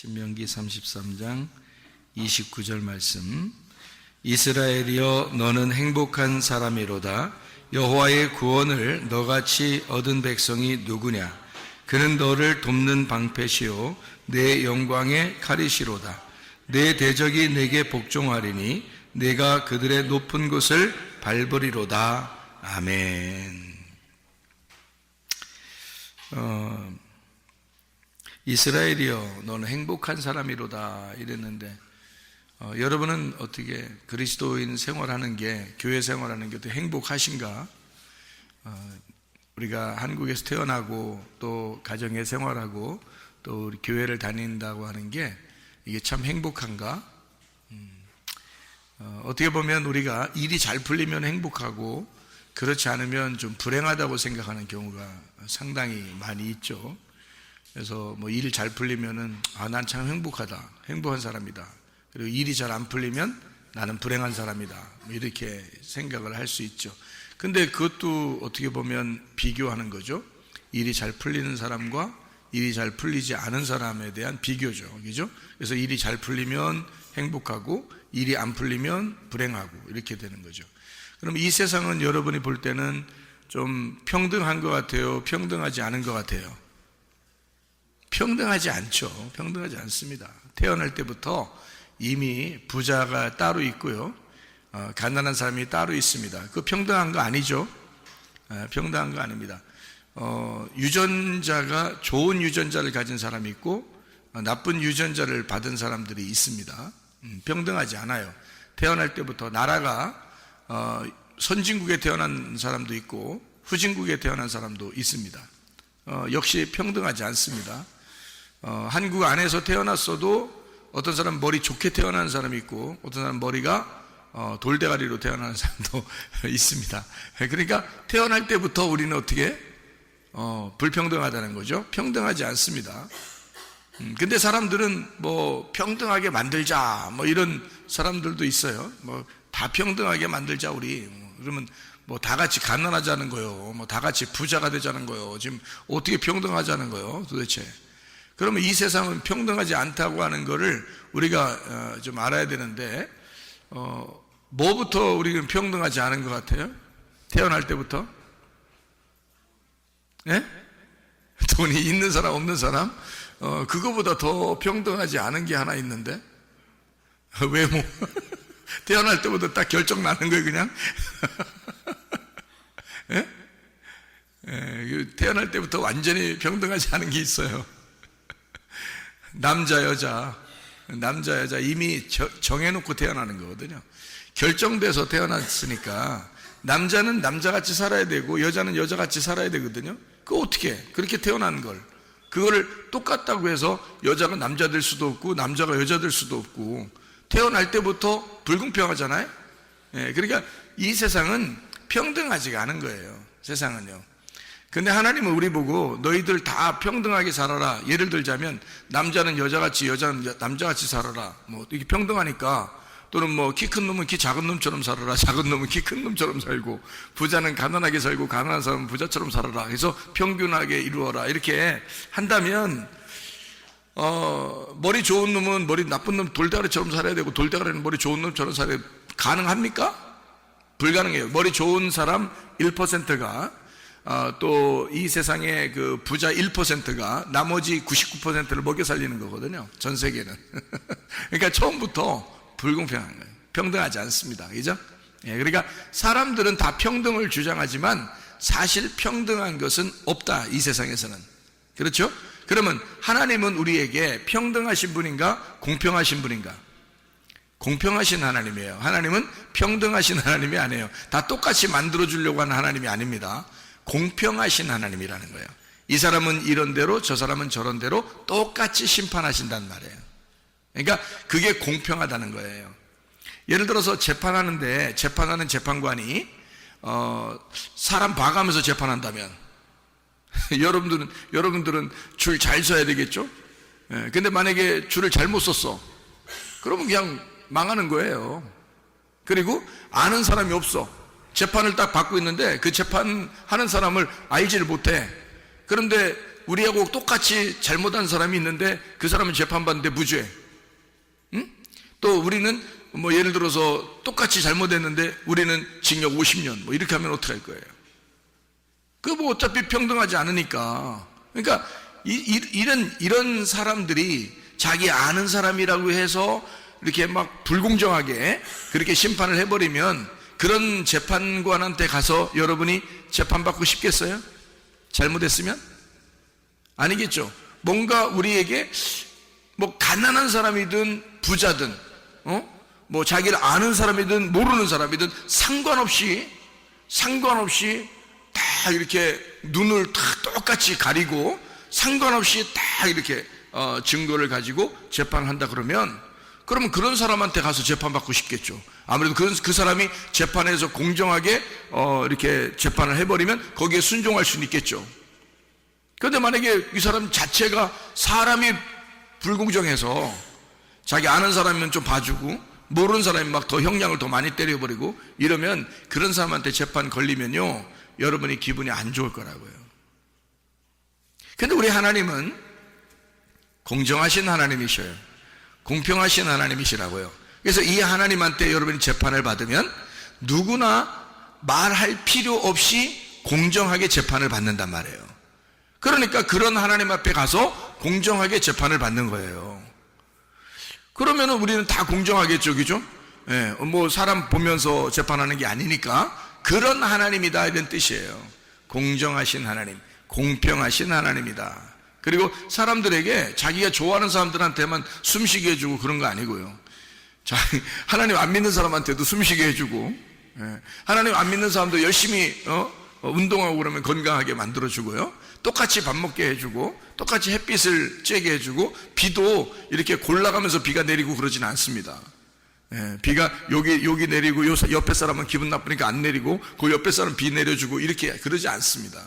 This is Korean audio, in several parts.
신명기 33장 29절 말씀. 이스라엘이여 너는 행복한 사람이로다. 여호와의 구원을 너같이 얻은 백성이 누구냐? 그는 너를 돕는 방패시요 내 영광의 칼이시로다. 내 대적이 내게 복종하리니 내가 그들의 높은 곳을 밟으리로다. 아멘. 이스라엘이여 너는 행복한 사람이로다 이랬는데 여러분은 어떻게 그리스도인 생활하는 게, 교회 생활하는 게 어떻게 행복하신가? 우리가 한국에서 태어나고 또 가정에 생활하고 또 우리 교회를 다닌다고 하는 게 이게 참 행복한가? 어떻게 보면 우리가 일이 잘 풀리면 행복하고 그렇지 않으면 좀 불행하다고 생각하는 경우가 상당히 많이 있죠. 그래서 뭐 일 잘 풀리면은 난 참 행복하다, 행복한 사람이다. 그리고 일이 잘 안 풀리면 나는 불행한 사람이다, 이렇게 생각을 할 수 있죠. 근데 그것도 어떻게 보면 비교하는 거죠. 일이 잘 풀리는 사람과 일이 잘 풀리지 않은 사람에 대한 비교죠, 그죠? 그래서 일이 잘 풀리면 행복하고 일이 안 풀리면 불행하고 이렇게 되는 거죠. 그럼 이 세상은 여러분이 볼 때는 좀 평등한 것 같아요, 평등하지 않은 것 같아요? 평등하지 않죠. 평등하지 않습니다. 태어날 때부터 이미 부자가 따로 있고요, 가난한 사람이 따로 있습니다. 그 평등한 거 아니죠. 평등한 거 아닙니다. 유전자가 좋은 유전자를 가진 사람이 있고 나쁜 유전자를 받은 사람들이 있습니다. 평등하지 않아요. 태어날 때부터 나라가 선진국에 태어난 사람도 있고 후진국에 태어난 사람도 있습니다. 역시 평등하지 않습니다. 한국 안에서 태어났어도 어떤 사람은 머리 좋게 태어난 사람이 있고 어떤 사람은 머리가 돌대가리로 태어나는 사람도 있습니다. 그러니까 태어날 때부터 우리는 어떻게 불평등하다는 거죠. 평등하지 않습니다. 근데 사람들은 뭐 평등하게 만들자 뭐 이런 사람들도 있어요. 뭐 다 평등하게 만들자 우리. 그러면 뭐 다 같이 가난하자는 거요, 뭐 다 같이 부자가 되자는 거요. 지금 어떻게 평등하자는 거요 도대체? 그러면 이 세상은 평등하지 않다고 하는 거를 우리가 좀 알아야 되는데, 뭐부터 우리는 평등하지 않은 것 같아요? 태어날 때부터? 예? 돈이 있는 사람 없는 사람? 그거보다 더 평등하지 않은 게 하나 있는데? 외모. 태어날 때부터 딱 결정 나는 거예요 그냥? 예? 태어날 때부터 완전히 평등하지 않은 게 있어요. 남자 여자 이미 정해놓고 태어나는 거거든요. 결정돼서 태어났으니까 남자는 남자같이 살아야 되고 여자는 여자같이 살아야 되거든요. 그거 어떻게 그렇게 태어난 걸 그거를 똑같다고 해서 여자가 남자 될 수도 없고 남자가 여자 될 수도 없고 태어날 때부터 불공평하잖아요. 그러니까 이 세상은 평등하지가 않은 거예요. 세상은요. 근데 하나님은 우리 보고 너희들 다 평등하게 살아라. 예를 들자면 남자는 여자같이 여자는 남자같이 살아라. 뭐 이게 평등하니까. 또는 뭐 키 큰 놈은 키 작은 놈처럼 살아라. 작은 놈은 키 큰 놈처럼 살고 부자는 가난하게 살고 가난한 사람은 부자처럼 살아라. 그래서 평균하게 이루어라. 이렇게 한다면 머리 좋은 놈은 머리 나쁜 놈 돌대가리처럼 살아야 되고 돌대가리는 머리 좋은 놈처럼 살아야 되고 가능합니까? 불가능해요. 머리 좋은 사람 1%가 또 이 세상의 그 부자 1%가 나머지 99%를 먹여 살리는 거거든요. 전 세계는. 그러니까 처음부터 불공평한 거예요. 평등하지 않습니다. 그죠? 그러니까 사람들은 다 평등을 주장하지만 사실 평등한 것은 없다. 이 세상에서는. 그렇죠? 그러면 하나님은 우리에게 평등하신 분인가? 공평하신 분인가? 공평하신 하나님이에요. 하나님은 평등하신 하나님이 아니에요. 다 똑같이 만들어주려고 하는 하나님이 아닙니다. 공평하신 하나님이라는 거예요. 이 사람은 이런 대로 저 사람은 저런 대로 똑같이 심판하신단 말이에요. 그러니까 그게 공평하다는 거예요. 예를 들어서 재판하는데 재판하는 재판관이 사람 봐가면서 재판한다면 여러분들은 줄 잘 서야 되겠죠? 근데 만약에 줄을 잘못 섰어, 그러면 그냥 망하는 거예요. 그리고 아는 사람이 없어. 재판을 딱 받고 있는데 그 재판하는 사람을 알지를 못해. 그런데 우리하고 똑같이 잘못한 사람이 있는데 그 사람은 재판받는데 무죄. 응? 또 우리는 뭐 예를 들어서 똑같이 잘못했는데 우리는 징역 50년 뭐 이렇게 하면 어떻게 할 거예요? 그 뭐 어차피 평등하지 않으니까. 그러니까 이런 사람들이 자기 아는 사람이라고 해서 이렇게 막 불공정하게 그렇게 심판을 해버리면 그런 재판관한테 가서 여러분이 재판받고 싶겠어요? 잘못했으면? 아니겠죠. 뭔가 우리에게 뭐 가난한 사람이든 부자든 뭐 자기를 아는 사람이든 모르는 사람이든 상관없이 다 이렇게 눈을 다 똑같이 가리고 상관없이 다 이렇게 증거를 가지고 재판을 한다 그러면 그런 사람한테 가서 재판받고 싶겠죠. 아무래도 그 사람이 재판에서 공정하게 이렇게 재판을 해버리면 거기에 순종할 수는 있겠죠. 그런데 만약에 이 사람 자체가 사람이 불공정해서 자기 아는 사람이면 좀 봐주고 모르는 사람이 막 더 형량을 더 많이 때려버리고 이러면 그런 사람한테 재판 걸리면요 여러분이 기분이 안 좋을 거라고요. 근데 우리 하나님은 공정하신 하나님이셔요. 공평하신 하나님이시라고요. 그래서 이 하나님한테 여러분이 재판을 받으면 누구나 말할 필요 없이 공정하게 재판을 받는단 말이에요. 그러니까 그런 하나님 앞에 가서 공정하게 재판을 받는 거예요. 그러면 우리는 다 공정하겠죠, 그죠? 예, 뭐 사람 보면서 재판하는 게 아니니까 그런 하나님이다 이런 뜻이에요. 공정하신 하나님, 공평하신 하나님이다. 그리고 사람들에게 자기가 좋아하는 사람들한테만 숨쉬게 해주고 그런 거 아니고요. 하나님 안 믿는 사람한테도 숨쉬게 해주고, 하나님 안 믿는 사람도 열심히 운동하고 그러면 건강하게 만들어주고요. 똑같이 밥 먹게 해주고, 똑같이 햇빛을 쬐게 해주고, 비도 이렇게 골라가면서 비가 내리고 그러진 않습니다. 비가 여기 내리고 옆에 사람은 기분 나쁘니까 안 내리고 그 옆에 사람 비 내려주고 이렇게 그러지 않습니다.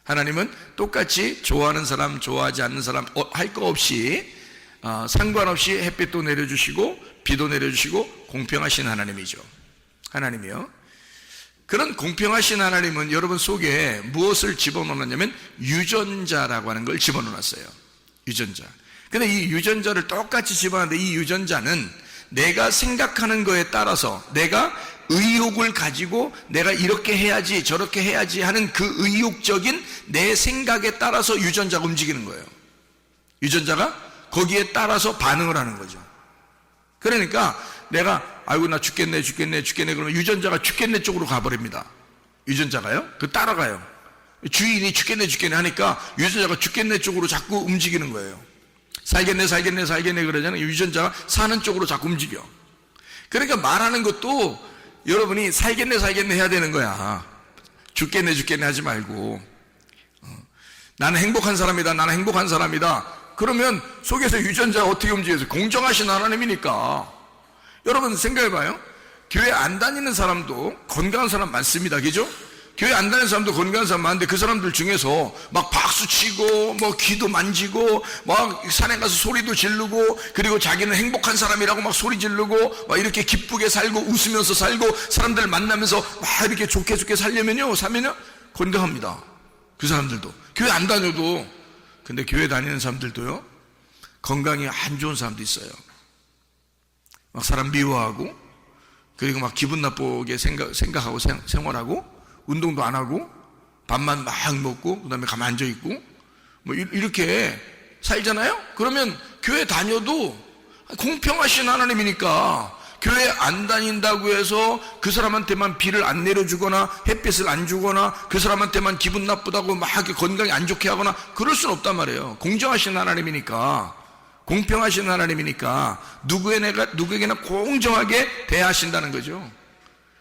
하나님은 똑같이 좋아하는 사람 좋아하지 않는 사람 할 거 없이 상관없이 햇빛도 내려주시고 비도 내려주시고 공평하신 하나님이죠. 하나님이요. 그런 공평하신 하나님은 여러분 속에 무엇을 집어넣었냐면 유전자라고 하는 걸 집어넣었어요. 유전자. 근데 이 유전자를 똑같이 집어넣는데 이 유전자는 내가 생각하는 거에 따라서 내가 의욕을 가지고 내가 이렇게 해야지 저렇게 해야지 하는 그 의욕적인 내 생각에 따라서 유전자가 움직이는 거예요. 유전자가 거기에 따라서 반응을 하는 거죠. 그러니까 내가 아이고 나 죽겠네 그러면 유전자가 죽겠네 쪽으로 가버립니다. 유전자가요. 그 따라가요. 주인이 죽겠네 하니까 유전자가 죽겠네 쪽으로 자꾸 움직이는 거예요. 살겠네 그러잖아요. 유전자가 사는 쪽으로 자꾸 움직여. 그러니까 말하는 것도 여러분이 살겠네 해야 되는 거야. 죽겠네 하지 말고 나는 행복한 사람이다. 그러면 속에서 유전자가 어떻게 움직여서 공정하신 하나님이니까. 여러분 생각해봐요. 교회 안 다니는 사람도 건강한 사람 많습니다. 그죠? 교회 안 다니는 사람도 건강한 사람 많은데 그 사람들 중에서 막 박수치고 뭐 귀도 만지고 막 산에 가서 소리도 지르고 그리고 자기는 행복한 사람이라고 막 소리 지르고 막 이렇게 기쁘게 살고 웃으면서 살고 사람들 만나면서 막 이렇게 좋게 살려면요 건강합니다. 그 사람들도 교회 안 다녀도. 근데 교회 다니는 사람들도요 건강이 안 좋은 사람도 있어요. 막 사람 미워하고 그리고 막 기분 나쁘게 생각하고 생활하고 운동도 안 하고 밥만 막 먹고 그 다음에 가만 앉아있고 뭐 이렇게 살잖아요. 그러면 교회 다녀도 공평하신 하나님이니까 교회 안 다닌다고 해서 그 사람한테만 비를 안 내려주거나 햇빛을 안 주거나 그 사람한테만 기분 나쁘다고 막 건강이 안 좋게 하거나 그럴 수는 없단 말이에요. 공정하신 하나님이니까, 공평하신 하나님이니까 누구에게나 공정하게 대하신다는 거죠.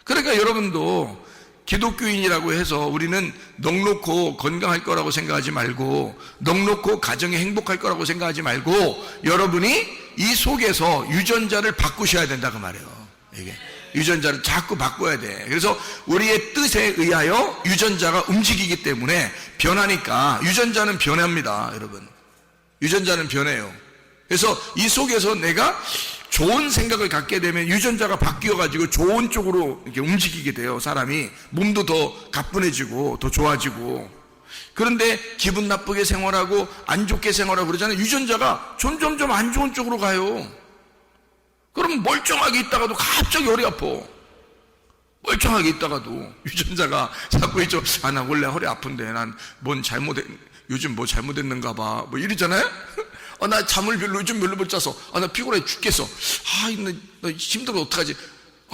그러니까 여러분도 기독교인이라고 해서 우리는 넉넉고 건강할 거라고 생각하지 말고 넉넉고 가정이 행복할 거라고 생각하지 말고 여러분이 이 속에서 유전자를 바꾸셔야 된다 그 말이에요. 이게 유전자를 자꾸 바꿔야 돼. 그래서 우리의 뜻에 의하여 유전자가 움직이기 때문에 변하니까 유전자는 변합니다. 여러분 유전자는 변해요. 그래서 이 속에서 내가 좋은 생각을 갖게 되면 유전자가 바뀌어가지고 좋은 쪽으로 이렇게 움직이게 돼요. 사람이 몸도 더 가뿐해지고 더 좋아지고. 그런데 기분 나쁘게 생활하고 안 좋게 생활하고 그러잖아요. 유전자가 점점점 안 좋은 쪽으로 가요. 그럼 멀쩡하게 있다가도 갑자기 허리 아파. 멀쩡하게 있다가도 유전자가 자꾸 있죠. 아, 나 원래 허리 아픈데 난 요즘 뭐 잘못했는가 봐. 뭐 이러잖아요. 나 잠을 요즘 별로 못 자서. 나 피곤해 죽겠어. 나 힘들어 어떡하지?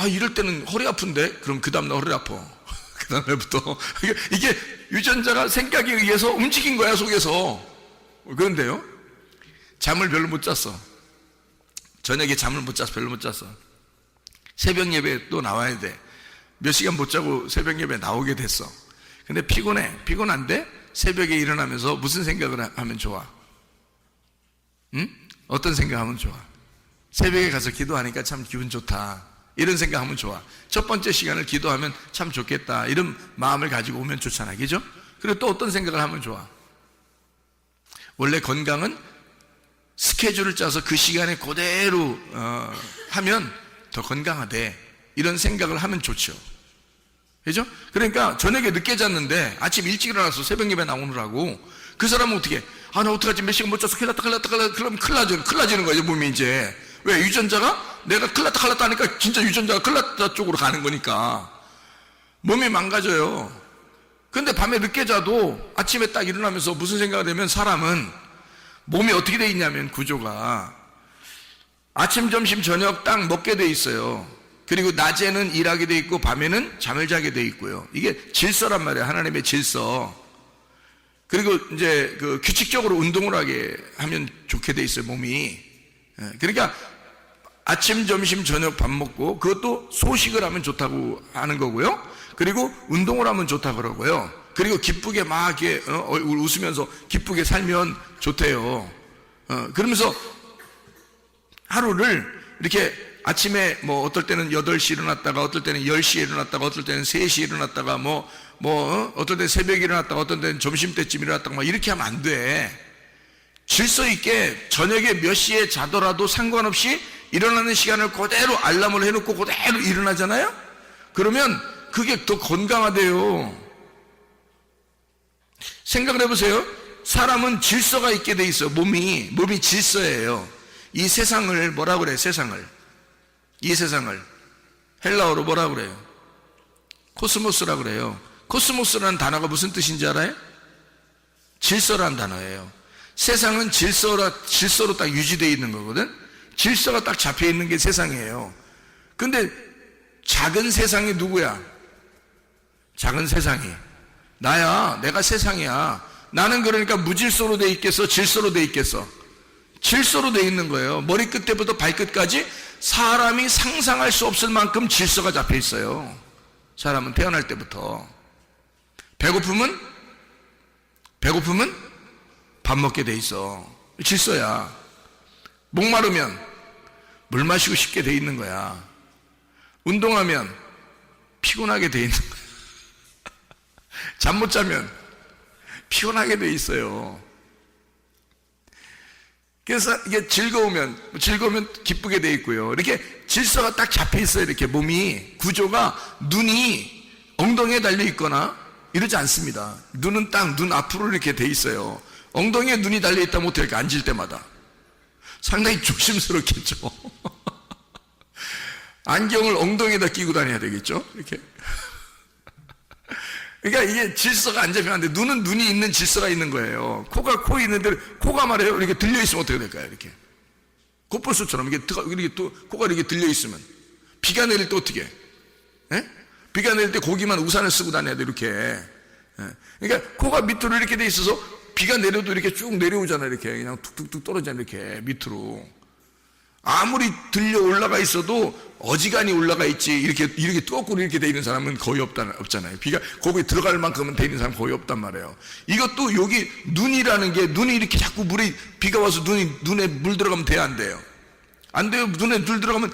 이럴 때는 허리 아픈데? 그럼 그 다음날 허리 아파. 그 다음날부터. 이게 유전자가 생각에 의해서 움직인 거야, 속에서. 그런데요, 잠을 별로 못 잤어. 저녁에 잠을 못 자서 별로 못 잤어. 새벽 예배에 또 나와야 돼. 몇 시간 못 자고 새벽 예배에 나오게 됐어. 근데 피곤한데 새벽에 일어나면서 무슨 생각을 하면 좋아? 응? 어떤 생각하면 좋아? 새벽에 가서 기도하니까 참 기분 좋다, 이런 생각하면 좋아. 첫 번째 시간을 기도하면 참 좋겠다, 이런 마음을 가지고 오면 좋잖아, 그죠? 그리고 또 어떤 생각을 하면 좋아? 원래 건강은 스케줄을 짜서 그 시간에 그대로 하면 더 건강하대, 이런 생각을 하면 좋죠, 그죠? 그러니까 저녁에 늦게 잤는데 아침 일찍 일어나서 새벽 예배 나오느라고, 그 사람은 어떻게, 나 어떡하지, 몇 시간 못 자서 큰일 났다, 그러면 큰일 나지는 거죠, 몸이 이제. 왜? 유전자가 내가 큰일 났다 하니까 진짜 유전자가 큰일 났다 쪽으로 가는 거니까 몸이 망가져요. 근데 밤에 늦게 자도 아침에 딱 일어나면서 무슨 생각이 되면, 사람은 몸이 어떻게 돼 있냐면, 구조가 아침, 점심, 저녁 딱 먹게 돼 있어요. 그리고 낮에는 일하게 돼 있고 밤에는 잠을 자게 돼 있고요. 이게 질서란 말이에요, 하나님의 질서. 그리고 이제 그 규칙적으로 운동을 하게 하면 좋게 돼 있어요, 몸이. 그러니까 아침, 점심, 저녁 밥 먹고, 그것도 소식을 하면 좋다고 하는 거고요. 그리고 운동을 하면 좋다고 그러고요. 그리고 기쁘게 막 이렇게 얼굴 웃으면서 기쁘게 살면 좋대요. 그러면서 하루를 이렇게 아침에 뭐 어떨 때는 8시 일어났다가, 어떨 때는 10시에 일어났다가, 어떨 때는 3시에 일어났다가, 어떨 때는 새벽에 일어났다가, 어떨 때는 점심때쯤 일어났다가, 막 이렇게 하면 안 돼. 질서 있게 저녁에 몇 시에 자더라도 상관없이 일어나는 시간을 그대로 알람을 해놓고 그대로 일어나잖아요? 그러면 그게 더 건강하대요. 생각을 해보세요. 사람은 질서가 있게 돼 있어요. 몸이 질서예요. 이 세상을 뭐라고 그래요? 이 세상을 헬라어로 뭐라고 그래요? 코스모스라고 그래요. 코스모스라는 단어가 무슨 뜻인지 알아요? 질서라는 단어예요. 세상은 질서로 딱 유지되어 있는 거거든. 질서가 딱 잡혀 있는 게 세상이에요. 근데 작은 세상이 누구야? 작은 세상이 나야. 내가 세상이야. 나는 그러니까 무질서로 돼 있겠어? 질서로 돼 있겠어? 질서로 돼 있는 거예요. 머리끝부터 발끝까지 사람이 상상할 수 없을 만큼 질서가 잡혀 있어요. 사람은 태어날 때부터. 배고프면 밥 먹게 돼 있어. 질서야. 목마르면 물 마시고 싶게 돼 있는 거야. 운동하면 피곤하게 돼 있는 거야. 잠 못 자면 피곤하게 돼 있어요. 그래서 이게 즐거우면 기쁘게 돼 있고요. 이렇게 질서가 딱 잡혀 있어요. 이렇게 몸이, 구조가, 눈이 엉덩이에 달려 있거나 이러지 않습니다. 눈은 딱 눈 앞으로 이렇게 돼 있어요. 엉덩이에 눈이 달려 있다면 어떻게 할까? 앉을 때마다 상당히 조심스럽겠죠. 안경을 엉덩이에다 끼고 다녀야 되겠죠, 이렇게. 그러니까 이게 질서가 안 잡히면 안 돼. 눈은 눈이 있는 질서가 있는 거예요. 코가 코에 있는데, 코가 말이에요, 이렇게 들려있으면 어떻게 될까요? 이렇게 콧불소처럼 이렇게 또 코가 이렇게 들려있으면, 비가 내릴 때 어떻게 해? 비가 내릴 때 고기만 우산을 쓰고 다녀야 돼, 이렇게. 그러니까 코가 밑으로 이렇게 돼 있어서 비가 내려도 이렇게 쭉 내려오잖아요. 이렇게 그냥 툭툭툭 떨어지잖아요. 이렇게 밑으로. 아무리 들려 올라가 있어도 어지간히 올라가 있지, 이렇게 거꾸로 이렇게 돼 있는 사람은 거의 없잖아요. 비가 거기 들어갈 만큼은 돼 있는 사람 거의 없단 말이에요. 이것도 여기 눈이라는 게, 눈이 이렇게 자꾸 비가 와서 눈에 물 들어가면 돼요, 안 돼요? 안 돼요. 눈에 물 들어가면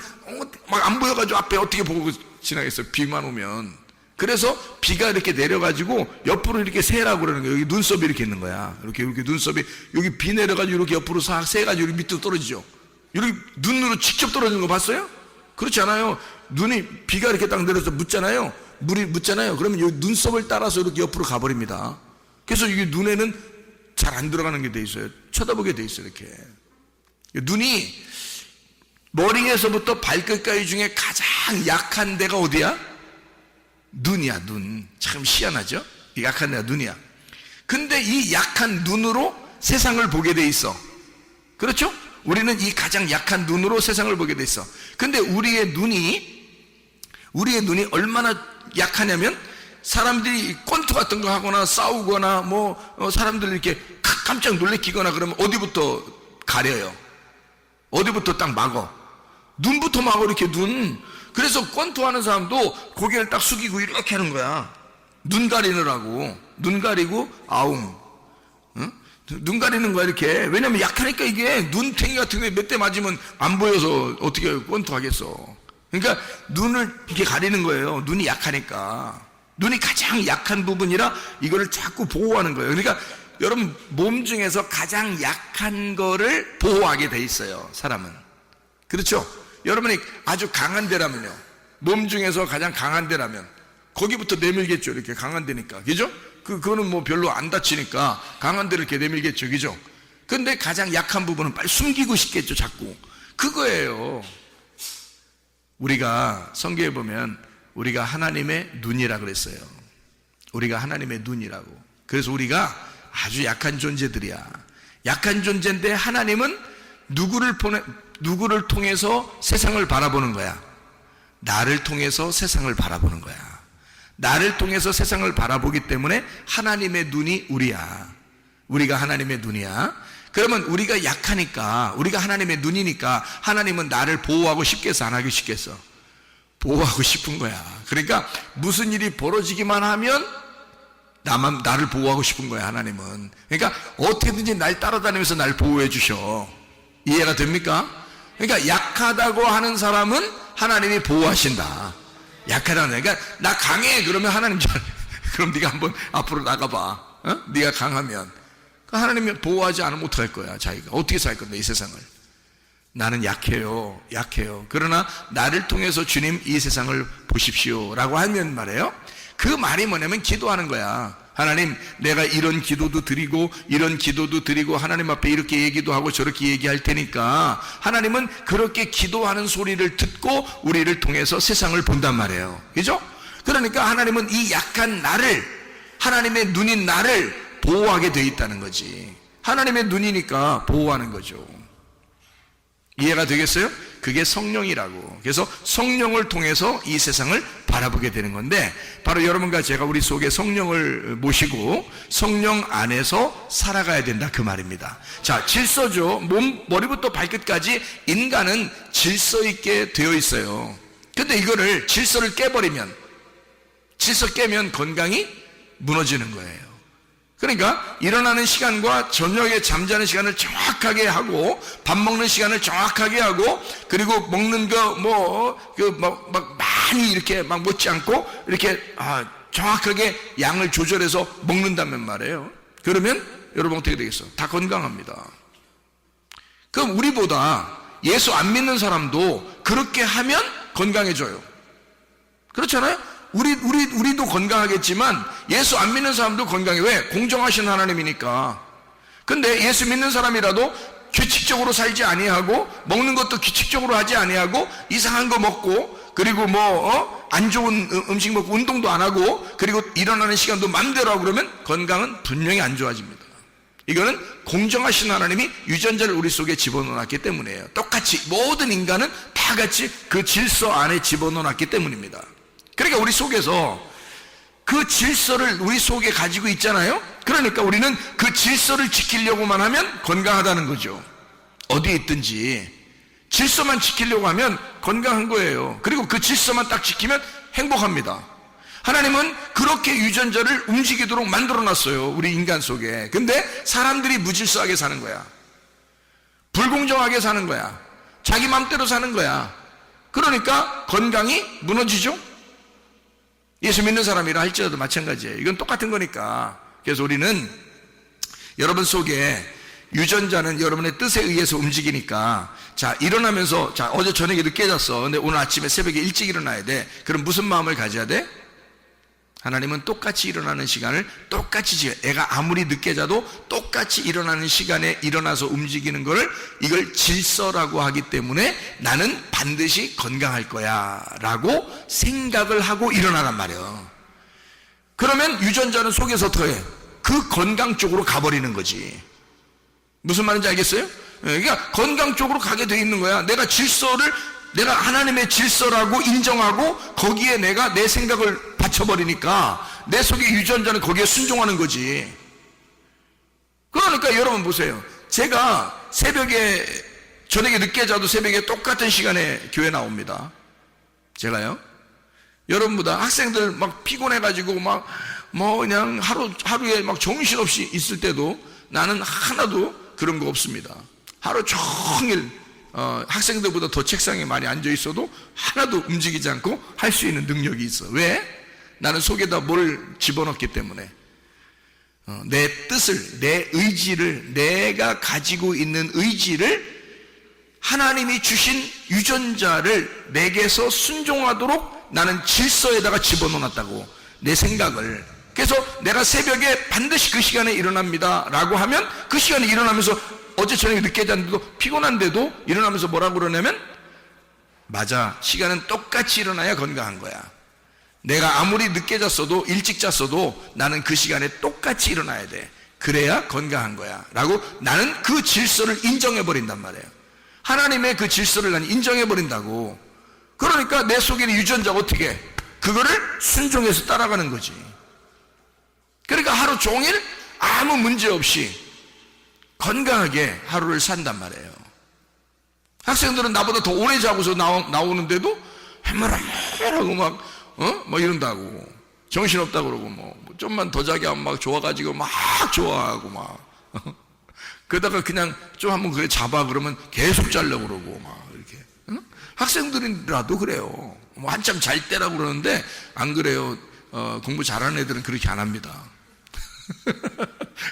막 안 보여가지고 앞에 어떻게 보고 지나겠어요, 비만 오면. 그래서 비가 이렇게 내려가지고 옆으로 이렇게 새라고 그러는 거예요. 여기 눈썹이 이렇게 있는 거야. 이렇게 눈썹이, 여기 비 내려가지고 이렇게 옆으로 싹 새가지고 여기 밑으로 떨어지죠. 이렇게 눈으로 직접 떨어지는 거 봤어요? 그렇지 않아요. 비가 이렇게 딱 내려서 묻잖아요. 물이 묻잖아요. 그러면 이 눈썹을 따라서 이렇게 옆으로 가버립니다. 그래서 이게 눈에는 잘 안 들어가는 게 돼 있어요. 쳐다보게 돼 있어요, 이렇게. 눈이 머리에서부터 발끝까지 중에 가장 약한 데가 어디야? 눈이야, 눈. 참 희한하죠? 이 약한 데가 눈이야. 근데 이 약한 눈으로 세상을 보게 돼 있어. 그렇죠? 우리는 이 가장 약한 눈으로 세상을 보게 돼 있어. 근데 우리의 눈이 얼마나 약하냐면, 사람들이 권투 같은 거 하거나 싸우거나 사람들 이렇게 깜짝 놀래키거나 그러면 어디부터 가려요? 어디부터 딱 막어? 눈부터 막어, 이렇게 눈. 그래서 권투 하는 사람도 고개를 딱 숙이고 이렇게 하는 거야. 눈 가리느라고. 눈 가리고 아웅. 응? 눈 가리는 거야, 이렇게. 왜냐면 약하니까 이게 눈탱이 같은 거 몇 대 맞으면 안 보여서 어떻게 권투 하겠어. 그러니까 눈을 이렇게 가리는 거예요. 눈이 약하니까. 눈이 가장 약한 부분이라 이거를 자꾸 보호하는 거예요. 그러니까 여러분, 몸 중에서 가장 약한 거를 보호하게 돼 있어요, 사람은. 그렇죠? 여러분이 아주 강한 데라면요, 몸 중에서 가장 강한 데라면 거기부터 내밀겠죠, 이렇게. 강한 데니까. 그죠? 그거는 뭐 별로 안 다치니까 강한 데를 이렇게 내밀겠죠, 그죠? 근데 가장 약한 부분은 빨리 숨기고 싶겠죠, 자꾸. 그거예요. 우리가 성경에 보면 우리가 하나님의 눈이라 그랬어요. 우리가 하나님의 눈이라고. 그래서 우리가 아주 약한 존재들이야. 약한 존재인데 하나님은 누구를 통해서 세상을 바라보는 거야? 나를 통해서 세상을 바라보는 거야. 나를 통해서 세상을 바라보기 때문에 하나님의 눈이 우리야. 우리가 하나님의 눈이야. 그러면 우리가 약하니까, 우리가 하나님의 눈이니까 하나님은 나를 보호하고 싶겠어, 안 하기 싶겠어? 보호하고 싶은 거야. 그러니까 무슨 일이 벌어지기만 하면 나를 보호하고 싶은 거야, 하나님은. 그러니까 어떻게든지 날 따라다니면서 날 보호해 주셔. 이해가 됩니까? 그러니까 약하다고 하는 사람은 하나님이 보호하신다. 약하다는, 그러니까 나 강해 그러면 하나님 그럼 네가 한번 앞으로 나가봐. 어? 네가 강하면 하나님이 보호하지 않으면 어떡할 거야? 자기가 어떻게 살 건데, 이 세상을. 나는 약해요. 그러나 나를 통해서 주님 이 세상을 보십시오 라고 하면 말이에요, 그 말이 뭐냐면 기도하는 거야. 하나님, 내가 이런 기도도 드리고 이런 기도도 드리고 하나님 앞에 이렇게 얘기도 하고 저렇게 얘기할 테니까, 하나님은 그렇게 기도하는 소리를 듣고 우리를 통해서 세상을 본단 말이에요. 그죠? 그러니까 하나님은 이 약한 나를, 하나님의 눈인 나를 보호하게 돼 있다는 거지. 하나님의 눈이니까 보호하는 거죠. 이해가 되겠어요? 그게 성령이라고. 그래서 성령을 통해서 이 세상을 바라보게 되는 건데, 바로 여러분과 제가 우리 속에 성령을 모시고 성령 안에서 살아가야 된다, 그 말입니다. 자, 질서죠. 머리부터 발끝까지 인간은 질서 있게 되어 있어요. 근데 이거를, 질서를 깨버리면, 질서 깨면 건강이 무너지는 거예요. 그러니까 일어나는 시간과 저녁에 잠자는 시간을 정확하게 하고, 밥 먹는 시간을 정확하게 하고, 그리고 먹는 거 많이 이렇게 막 먹지 않고 이렇게 정확하게 양을 조절해서 먹는다면 말이에요. 그러면 여러분 어떻게 되겠어? 다 건강합니다. 그럼 우리보다 예수 안 믿는 사람도 그렇게 하면 건강해져요. 그렇잖아요? 우리도 건강하겠지만 예수 안 믿는 사람도 건강해. 왜? 공정하신 하나님이니까. 근데 예수 믿는 사람이라도 규칙적으로 살지 아니하고, 먹는 것도 규칙적으로 하지 아니하고, 이상한 거 먹고, 그리고 안 좋은 음식 먹고, 운동도 안 하고, 그리고 일어나는 시간도 맘대로 하고 그러면 건강은 분명히 안 좋아집니다. 이거는 공정하신 하나님이 유전자를 우리 속에 집어넣어놨기 때문이에요. 똑같이 모든 인간은 다 같이 그 질서 안에 집어넣어놨기 때문입니다. 그러니까 우리 속에서 그 질서를 우리 속에 가지고 있잖아요. 그러니까 우리는 그 질서를 지키려고만 하면 건강하다는 거죠. 어디에 있든지 질서만 지키려고 하면 건강한 거예요. 그리고 그 질서만 딱 지키면 행복합니다. 하나님은 그렇게 유전자를 움직이도록 만들어놨어요, 우리 인간 속에. 근데 사람들이 무질서하게 사는 거야. 불공정하게 사는 거야. 자기 맘대로 사는 거야. 그러니까 건강이 무너지죠. 예수 믿는 사람이라 할지라도 마찬가지예요. 이건 똑같은 거니까. 그래서 우리는 여러분 속에 유전자는 여러분의 뜻에 의해서 움직이니까, 자, 일어나면서, 자, 어제 저녁에 늦게 잤어. 근데 오늘 아침에 새벽에 일찍 일어나야 돼. 그럼 무슨 마음을 가져야 돼? 하나님은 똑같이 일어나는 시간을 똑같이 지어요. 애가 아무리 늦게 자도 똑같이 일어나는 시간에 일어나서 움직이는 거를 이걸 질서라고 하기 때문에 나는 반드시 건강할 거야 라고 생각을 하고 일어나란 말이에요. 그러면 유전자는 속에서 어떻게 해? 그 건강 쪽으로 가버리는 거지. 무슨 말인지 알겠어요? 그러니까 건강 쪽으로 가게 돼 있는 거야. 내가 하나님의 질서라고 인정하고 거기에 내가 내 생각을 받쳐버리니까 내 속의 유전자는 거기에 순종하는 거지. 그러니까 여러분 보세요. 제가 저녁에 늦게 자도 새벽에 똑같은 시간에 교회 나옵니다. 제가요. 여러분보다 학생들 막 피곤해가지고 그냥 하루에 막 정신없이 있을 때도 나는 하나도 그런 거 없습니다. 하루 종일 학생들보다 더 책상에 많이 앉아 있어도 하나도 움직이지 않고 할 수 있는 능력이 있어. 왜? 나는 속에다 뭘 집어넣기 때문에 내 뜻을, 내 의지를, 내가 가지고 있는 의지를 하나님이 주신 유전자를 내게서 순종하도록 나는 질서에다가 집어넣어놨다고. 내 생각을. 그래서 내가 새벽에 반드시 그 시간에 일어납니다 라고 하면 그 시간에 일어나면서 어제 저녁에 늦게 잤는데도 피곤한데도 일어나면서 뭐라고 그러냐면 맞아, 시간은 똑같이 일어나야 건강한 거야. 내가 아무리 늦게 잤어도 일찍 잤어도 나는 그 시간에 똑같이 일어나야 돼. 그래야 건강한 거야 라고 나는 그 질서를 인정해버린단 말이에요. 하나님의 그 질서를 난 인정해버린다고. 그러니까 내 속에 있는 유전자가 어떻게 해? 그거를 순종해서 따라가는 거지. 그러니까 하루 종일 아무 문제 없이 건강하게 하루를 산단 말이에요. 학생들은 나보다 더 오래 자고서 나오는데도 해머라고 막 이런다고. 정신없다고 그러고 좀만 더 자게 하면 막 좋아가지고 막 좋아하고 막 그러다가 그냥 좀 한번 그래 잡아 그러면 계속 자려고 그러고 막 이렇게. 학생들이라도 그래요. 한참 잘 때라고 그러는데 안 그래요. 공부 잘하는 애들은 그렇게 안 합니다.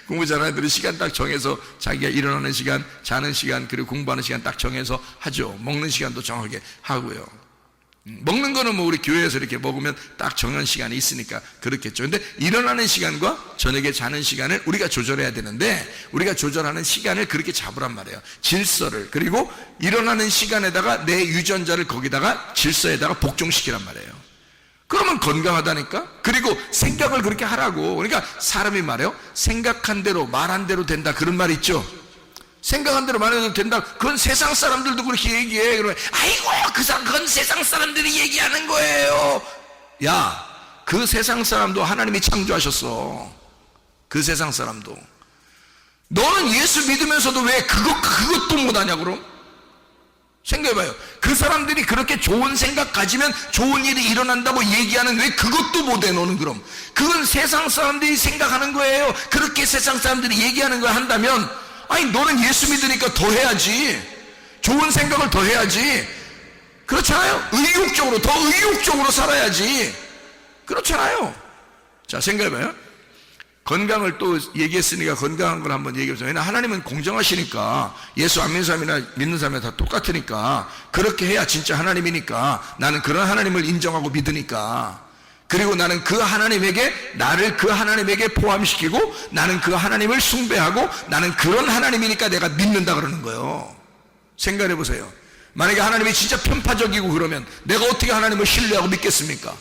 공부 잘하는 애들은 시간 딱 정해서 자기가 일어나는 시간, 자는 시간, 그리고 공부하는 시간 딱 정해서 하죠. 먹는 시간도 정하게 하고요. 먹는 거는 우리 교회에서 이렇게 먹으면 딱 정한 시간이 있으니까 그렇겠죠. 근데 일어나는 시간과 저녁에 자는 시간을 우리가 조절해야 되는데 우리가 조절하는 시간을 그렇게 잡으란 말이에요. 질서를. 그리고 일어나는 시간에다가 내 유전자를 거기다가 질서에다가 복종시키란 말이에요. 그러면 건강하다니까. 그리고 생각을 그렇게 하라고. 그러니까 사람이 말해요, 생각한 대로 말한 대로 된다, 그런 말 있죠. 생각한 대로 말해도 된다. 그건 세상 사람들도 그렇게 얘기해. 그러면 아이고 그건 세상 사람들이 얘기하는 거예요. 야, 그 세상 사람도 하나님이 창조하셨어. 그 세상 사람도. 너는 예수 믿으면서도 왜 그것도 못하냐 그럼? 생각해봐요. 그 사람들이 그렇게 좋은 생각 가지면 좋은 일이 일어난다고 얘기하는 왜 그것도 못해 너는 그럼? 그건 세상 사람들이 생각하는 거예요. 그렇게 세상 사람들이 얘기하는 걸 한다면 아니 너는 예수 믿으니까 더 해야지. 좋은 생각을 더 해야지. 그렇잖아요. 더 의욕적으로 살아야지. 그렇잖아요. 자, 생각해봐요. 건강을 또 얘기했으니까 건강한 걸 한번 얘기해보세요. 왜냐하면 하나님은 공정하시니까 예수 안 믿는 사람이나 믿는 사람이나 다 똑같으니까 그렇게 해야 진짜 하나님이니까 나는 그런 하나님을 인정하고 믿으니까. 그리고 나는 그 하나님에게 나를 그 하나님에게 포함시키고 나는 그 하나님을 숭배하고 나는 그런 하나님이니까 내가 믿는다 그러는 거예요. 생각해 보세요. 만약에 하나님이 진짜 편파적이고 그러면 내가 어떻게 하나님을 신뢰하고 믿겠습니까?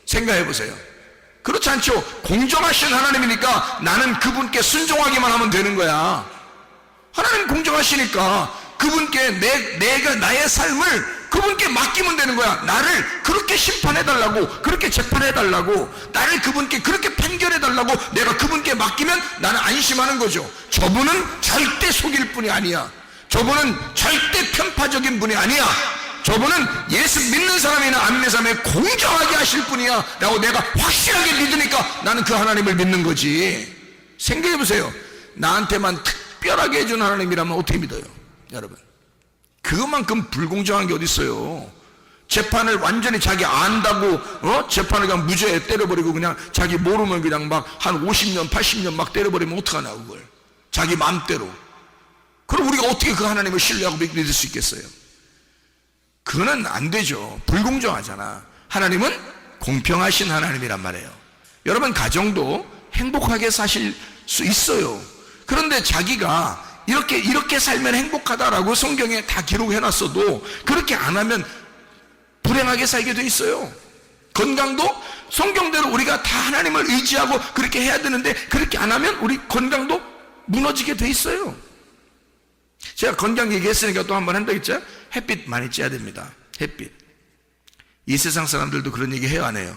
생각해 보세요. 그렇지 않죠. 공정하신 하나님이니까 나는 그분께 순종하기만 하면 되는 거야. 하나님 공정하시니까 그분께 내가 나의 삶을 그분께 맡기면 되는 거야. 나를 그렇게 심판해달라고, 그렇게 재판해달라고, 나를 그분께 그렇게 판결해달라고 내가 그분께 맡기면 나는 안심하는 거죠. 저분은 절대 속일 분이 아니야. 저분은 절대 편파적인 분이 아니야. 저분은 예수 믿는 사람이나 안 믿는 사람이 공정하게 하실 분이야 라고 내가 확실하게 믿으니까 나는 그 하나님을 믿는 거지. 생각해 보세요. 나한테만 특별하게 해준 하나님이라면 어떻게 믿어요? 여러분, 그것만큼 불공정한 게 어디 있어요. 재판을 완전히 자기 안다고 재판을 그냥 무죄에 때려버리고 그냥 자기 모르면 그냥 막 한 50년 80년 막 때려버리면 어떡하냐 그걸. 자기 마음대로. 그럼 우리가 어떻게 그 하나님을 신뢰하고 믿을 수 있겠어요? 그거는 안 되죠. 불공정하잖아. 하나님은 공평하신 하나님이란 말이에요. 여러분 가정도 행복하게 사실 수 있어요. 그런데 자기가 이렇게 살면 행복하다라고 성경에 다 기록해놨어도 그렇게 안 하면 불행하게 살게 돼 있어요. 건강도 성경대로 우리가 다 하나님을 의지하고 그렇게 해야 되는데 그렇게 안 하면 우리 건강도 무너지게 돼 있어요. 제가 건강 얘기했으니까 또 한 번 한다 했죠. 햇빛 많이 쬐야 됩니다. 햇빛. 이 세상 사람들도 그런 얘기 해요, 안 해요?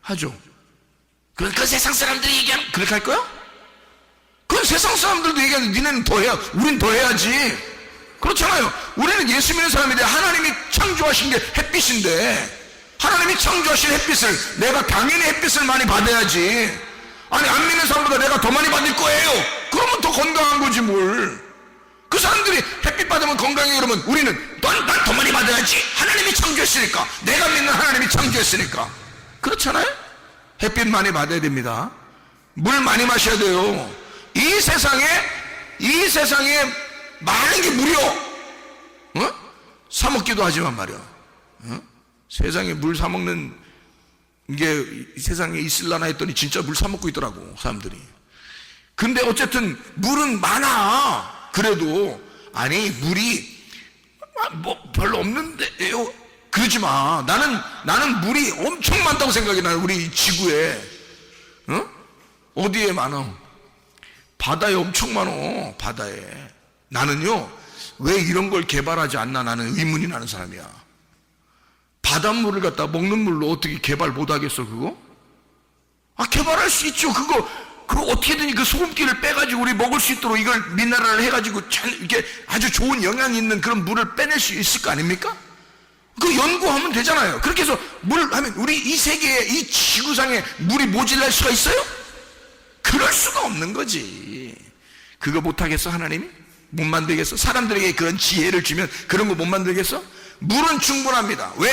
하죠. 그 세상 사람들이 얘기하면 그렇게 할 거야? 그건 세상 사람들도 얘기하는 니네는 더 해야, 우린 더 해야지. 그렇잖아요. 우리는 예수 믿는 사람인데 하나님이 창조하신 게 햇빛인데 하나님이 창조하신 햇빛을 내가 당연히 햇빛을 많이 받아야지. 아니 안 믿는 사람보다 내가 더 많이 받을 거예요. 그러면 더 건강한 거지 뭘. 그 사람들이 햇빛 받으면 건강해 그러면 우리는 난 더 많이 받아야지. 하나님이 창조했으니까. 내가 믿는 하나님이 창조했으니까. 그렇잖아요. 햇빛 많이 받아야 됩니다. 물 많이 마셔야 돼요. 이 세상에 많은 게 무료. 사 먹기도 하지만 말이야. 세상에 물 사 먹는 게 세상에 있을라나 했더니 진짜 물 사 먹고 있더라고 사람들이. 근데 어쨌든 물은 많아. 그래도 아니 물이 뭐 별로 없는데요. 그러지 마. 나는 물이 엄청 많다고 생각해. 나는 우리 지구에 어디에 많아? 바다에 엄청 많어. 바다에. 나는요 왜 이런 걸 개발하지 않나 나는 의문이 나는 사람이야. 바닷물을 갖다 먹는 물로 어떻게 개발 못하겠어 그거? 개발할 수 있죠. 그거 어떻게든 그 소금기를 빼가지고 우리 먹을 수 있도록 이걸 미네랄을 해가지고 이렇게 아주 좋은 영향이 있는 그런 물을 빼낼 수 있을 거 아닙니까? 그 연구하면 되잖아요. 그렇게 해서 물 하면 우리 이 세계에 이 지구상에 물이 모질랄 수가 있어요? 그럴 수가 없는 거지. 그거 못하겠어 하나님이? 못 만들겠어? 사람들에게 그런 지혜를 주면 그런 거 못 만들겠어? 물은 충분합니다. 왜?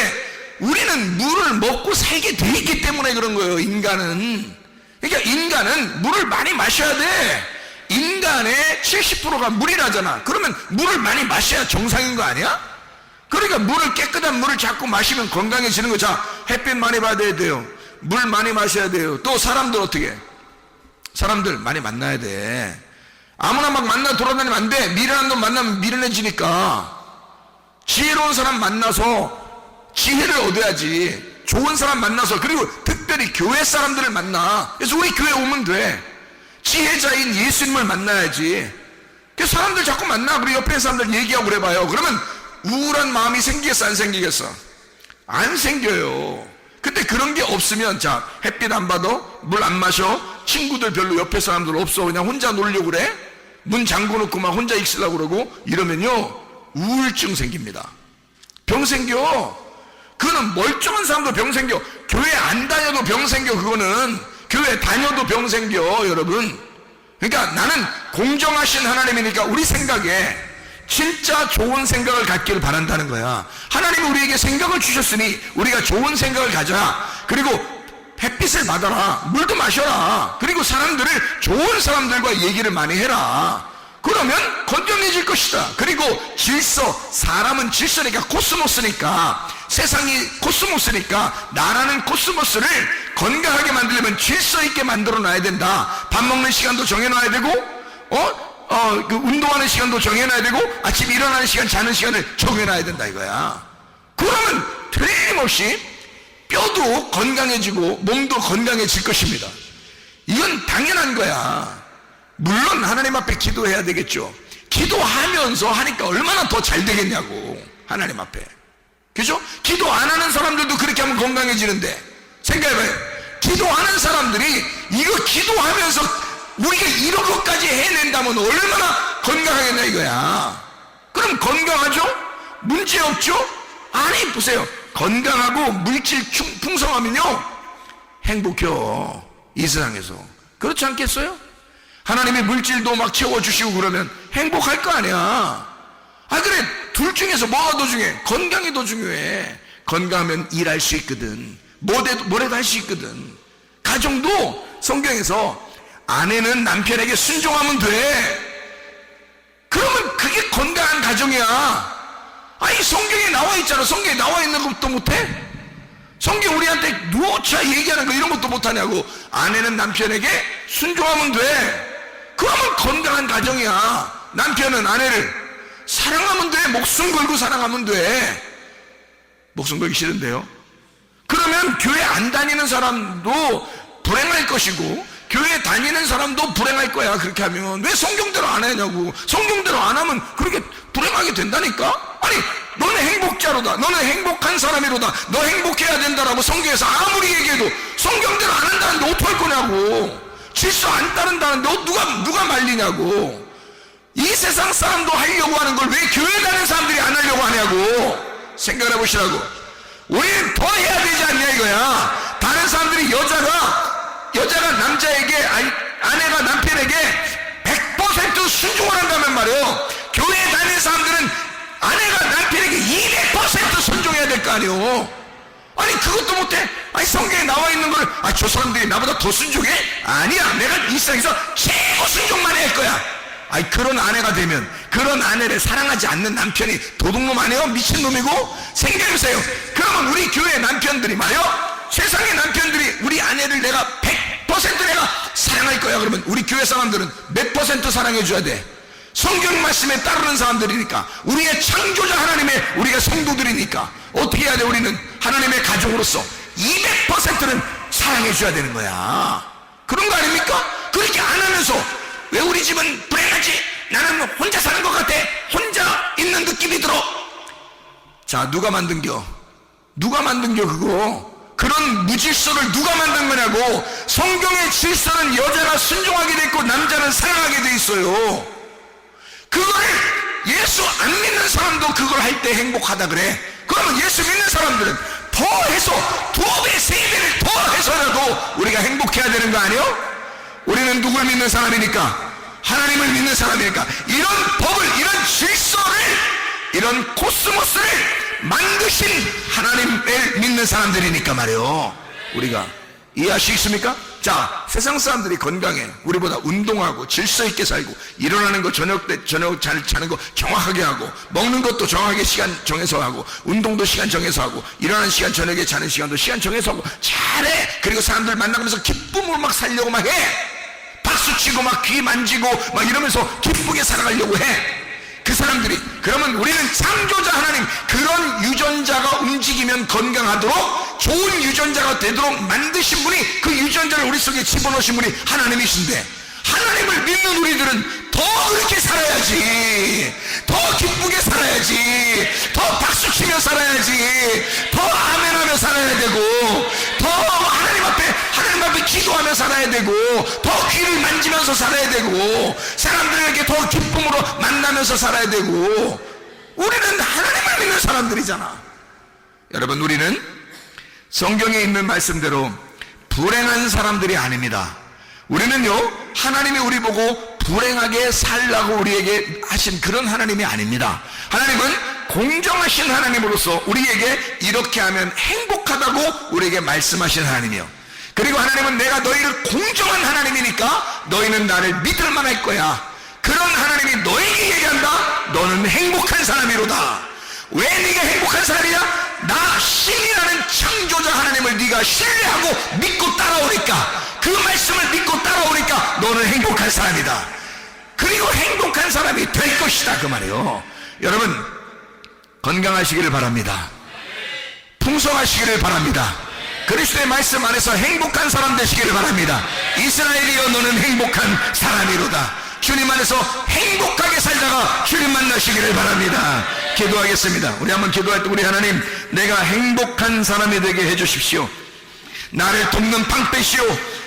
우리는 물을 먹고 살게 돼 있기 때문에 그런 거예요. 인간은. 그러니까 인간은 물을 많이 마셔야 돼. 인간의 70%가 물이라잖아. 그러면 물을 많이 마셔야 정상인 거 아니야? 그러니까 깨끗한 물을 자꾸 마시면 건강해지는 거. 자, 햇빛 많이 받아야 돼요. 물 많이 마셔야 돼요. 또 사람들 어떻게? 사람들 많이 만나야 돼. 아무나 막 만나 돌아다니면 안 돼. 미련한 놈 만나면 미련해지니까. 지혜로운 사람 만나서 지혜를 얻어야지. 좋은 사람 만나서, 그리고 특별히 교회 사람들을 만나. 그래서 우리 교회 오면 돼. 지혜자인 예수님을 만나야지. 그래서 사람들 자꾸 만나. 그리고 옆에 사람들 얘기하고 그래봐요. 그러면 우울한 마음이 생기겠어 안 생기겠어? 안 생겨요. 근데 그런 게 없으면, 자, 햇빛 안 받아, 물 안 마셔, 친구들 별로 옆에 사람들 없어, 그냥 혼자 놀려고 그래, 문 잠궈놓고 막 혼자 있으려고 그러고 이러면요 우울증 생깁니다. 병 생겨. 그거는 멀쩡한 사람도 병 생겨. 교회 안 다녀도 병 생겨. 그거는 교회 다녀도 병 생겨 여러분. 그러니까 나는 공정하신 하나님이니까 우리 생각에 진짜 좋은 생각을 갖기를 바란다는 거야. 하나님이 우리에게 생각을 주셨으니 우리가 좋은 생각을 가져라. 그리고 햇빛을 받아라. 물도 마셔라. 그리고 사람들을, 좋은 사람들과 얘기를 많이 해라. 그러면 건강해질 것이다. 그리고 질서, 사람은 질서니까, 코스모스니까, 세상이 코스모스니까 나라는 코스모스를 건강하게 만들려면 질서 있게 만들어 놔야 된다. 밥 먹는 시간도 정해놔야 되고, 그 운동하는 시간도 정해놔야 되고, 아침 일어나는 시간, 자는 시간을 정해놔야 된다 이거야. 그러면 틀림없이 뼈도 건강해지고 몸도 건강해질 것입니다. 이건 당연한 거야. 물론 하나님 앞에 기도해야 되겠죠. 기도하면서 하니까 얼마나 더 잘 되겠냐고, 하나님 앞에. 그죠? 기도 안 하는 사람들도 그렇게 하면 건강해지는데, 생각해봐요. 기도하는 사람들이 이거 기도하면서 우리가 이런 것까지 해낸다면 얼마나 건강하겠냐 이거야. 그럼 건강하죠? 문제 없죠? 아니 보세요. 건강하고 물질 풍성하면요 행복해요, 이 세상에서. 그렇지 않겠어요? 하나님이 물질도 막 채워주시고 그러면 행복할 거 아니야. 그래, 둘 중에서 뭐가 더 중요해? 건강이 더 중요해. 건강하면 일할 수 있거든. 뭐래도 할 수 있거든. 가정도 성경에서 아내는 남편에게 순종하면 돼. 그러면 그게 건강한 가정이야. 아니 성경에 나와 있잖아. 성경에 나와 있는 것도 못해? 성경 우리한테 누차 얘기하는 거 이런 것도 못하냐고. 아내는 남편에게 순종하면 돼. 그러면 건강한 가정이야. 남편은 아내를 사랑하면 돼. 목숨 걸고 사랑하면 돼. 목숨 걸기 싫은데요? 그러면 교회 안 다니는 사람도 불행할 것이고 교회 다니는 사람도 불행할 거야. 그렇게 하면 왜 성경대로 안 하냐고. 성경대로 안 하면 그렇게 불행하게 된다니까. 아니 너는 행복자로다, 너는 행복한 사람이로다, 너 행복해야 된다라고 성경에서 아무리 얘기해도 성경대로 안 한다는데 어떡할 거냐고. 질서 안 따른다는데 누가 말리냐고. 이 세상 사람도 하려고 하는 걸 왜 교회 다니는 사람들이 안 하려고 하냐고. 생각해 보시라고. 우리는 더 해야 되지 않냐 이거야. 다른 사람들이 여자가 남자에게, 아내가 남편에게 100% 순종을 한다면 말이요, 교회에 다니는 사람들은 아내가 남편에게 200% 순종해야 될 거 아니요. 아니 그것도 못해. 아니 성경에 나와 있는 걸 저 사람들이 나보다 더 순종해? 아니야, 내가 이 세상에서 최고 순종만 할 거야. 아니 그런 아내가 되면 그런 아내를 사랑하지 않는 남편이 도둑놈 아니에요? 미친놈이고? 생각해보세요. 그러면 우리 교회 남편들이 말이요, 세상의 남편들이 우리 아내를 내가 100% 내가 사랑할 거야. 그러면 우리 교회 사람들은 몇 % 사랑해 줘야 돼? 성경 말씀에 따르는 사람들이니까, 우리의 창조자 하나님의 우리가 성도들이니까 어떻게 해야 돼? 우리는 하나님의 가족으로서 200%는 사랑해 줘야 되는 거야. 그런 거 아닙니까? 그렇게 안 하면서 왜 우리 집은 불행하지? 나는 혼자 사는 것 같아. 혼자 있는 느낌이 들어. 자, 누가 만든겨 그거? 그런 무질서를 누가 만든 거냐고. 성경의 질서는 여자가 순종하게 돼 있고 남자는 사랑하게 돼 있어요. 그거를 예수 안 믿는 사람도 그걸 할 때 행복하다 그래. 그러면 예수 믿는 사람들은 더 해서 2배, 3배를 더 해서라도 우리가 행복해야 되는 거 아니에요? 우리는 누굴 믿는 사람이니까? 하나님을 믿는 사람이니까. 이런 법을, 이런 질서를, 이런 코스모스를 만드신 하나님을 믿는 사람들이니까 말이에요. 우리가 이해하시겠습니까? 자, 세상 사람들이 건강해, 우리보다 운동하고 질서 있게 살고, 일어나는 거 저녁 잘 자는 거 정확하게 하고, 먹는 것도 정확하게 시간 정해서 하고, 운동도 시간 정해서 하고, 일어나는 시간, 저녁에 자는 시간도 시간 정해서 하고 잘해. 그리고 사람들 만나면서 기쁨으로 막 살려고 막 해. 박수치고 막 귀 만지고 막 이러면서 기쁘게 살아가려고 해. 그 사람들이, 그러면 우리는 창조자 하나님, 그런 유전자가 움직이면 건강하도록 좋은 유전자가 되도록 만드신 분이, 그 유전자를 우리 속에 집어넣으신 분이 하나님이신데, 하나님을 믿는 우리들은 더 그렇게 살아야지, 더 기쁘게 살아야지, 더 박수치며 살아야지, 더 아멘하며 살아야 되고, 더 하나님 앞에 기도하며 살아야 되고, 더 귀를 만지면서 살아야 되고, 사람들에게 더 기쁨으로 만나면서 살아야 되고. 우리는 하나님을 믿는 사람들이잖아. 여러분, 우리는 성경에 있는 말씀대로 불행한 사람들이 아닙니다. 우리는요, 하나님이 우리 보고 불행하게 살라고 우리에게 하신 그런 하나님이 아닙니다. 하나님은 공정하신 하나님으로서 우리에게 이렇게 하면 행복하다고 우리에게 말씀하신 하나님이요. 그리고 하나님은 내가 너희를 공정한 하나님이니까 너희는 나를 믿을 만할 거야. 그런 하나님이 너에게 얘기한다. 너는 행복한 사람이로다. 왜 네가 행복한 사람이냐? 나 신이라는 창조자 하나님을 네가 신뢰하고 믿고 따라오니까, 그 말씀을 믿고 따라오니까 너는 행복한 사람이다. 그리고 행복한 사람이 될 것이다, 그 말이에요. 여러분, 건강하시기를 바랍니다. 풍성하시기를 바랍니다. 그리스도의 말씀 안에서 행복한 사람 되시기를 바랍니다. 이스라엘이여, 너는 행복한 사람이로다. 주님 안에서 행복하게 살다가 주님 만나시기를 바랍니다. 기도하겠습니다. 우리 한번 기도할 때, 우리 하나님, 내가 행복한 사람이 되게 해주십시오. 나를 돕는 방패시오,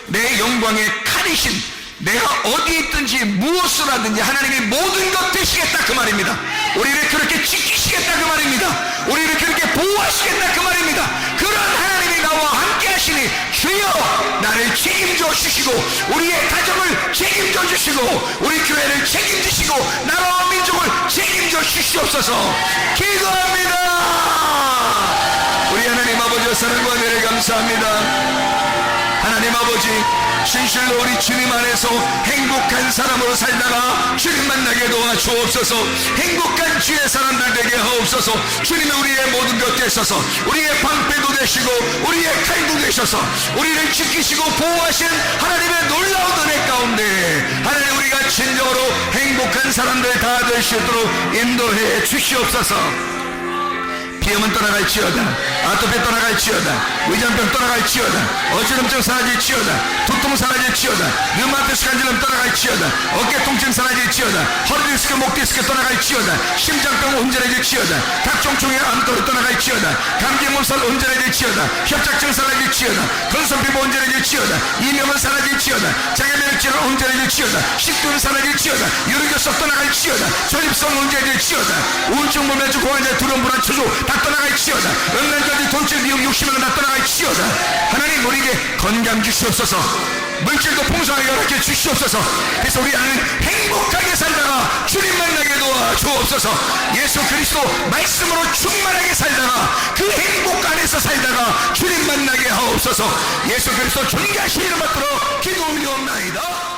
내 영광의 칼이신, 내가 어디 있든지 무엇을 하든지 하나님이 모든 것 되시겠다, 그 말입니다. 우리를 그렇게 지키시겠다, 그 말입니다. 우리를 그렇게 보호하시겠다, 그 말입니다. 그런 하나님이 나와 함께 하시니 주여, 나를 책임져 주시고, 우리의 가정을 책임져 주시고, 우리 교회를 책임지시고, 나라와 민족을 책임져 주시옵소서. 기도합니다. 우리 하나님 아버지의 사랑과 은혜를 감사합니다. 하나님 아버지, 진실로 우리 주님 안에서 행복한 사람으로 살다가 주님 만나게 도와주옵소서. 행복한 주의 사람들 되게 하옵소서. 주님이 우리의 모든 것 되셔서 우리의 방패도 되시고 우리의 칼도 되셔서 우리를 지키시고 보호하신 하나님의 놀라운 은혜 가운데 하나님 우리가 진정으로 행복한 사람들 다 될 수 있도록 인도해 주시옵소서. 비염은 떠나갈지어다. 아토피 떠나갈지어다. 위장병 떠나갈지어다. 어지럼증 사라질지어다. 두통 사라질지어다. 류마티스 간질염 떠나갈지어다. 어깨 통증 사라질지어다. 허리 디스크 목 디스크 떠나갈지어다. 심장병 온전해질지어다. 각종충의 암도로 떠나갈지어다. 감기 몸살 온전해질지어다. 협착증 사라질지어다. 건선피부 온전해질지어다. 이명은 사라질지어다. 장애면역질은 온전해질지어다. 식도는 사라질지어다. 유리교석 떠나갈지어다. 전립선 온전해질지어다. 우울증 몸매주 고환자 두려움 불안 초조 다 떠나갈지어다. 음란까지 돈줄 미움 욕심은 다 떠나갈지어다. 하나님 우리에게 건강 주시옵소서. 물질도 풍성하게 허락해 주시옵소서. 그래서 우리 안에는 행복하게 살다가 주님 만나게 도와주옵소서. 예수 그리스도 말씀으로 충만하게 살다가 그 행복 안에서 살다가 주님 만나게 하옵소서. 예수 그리스도 존귀하신 이름 받들어 기도 올리옵나이다.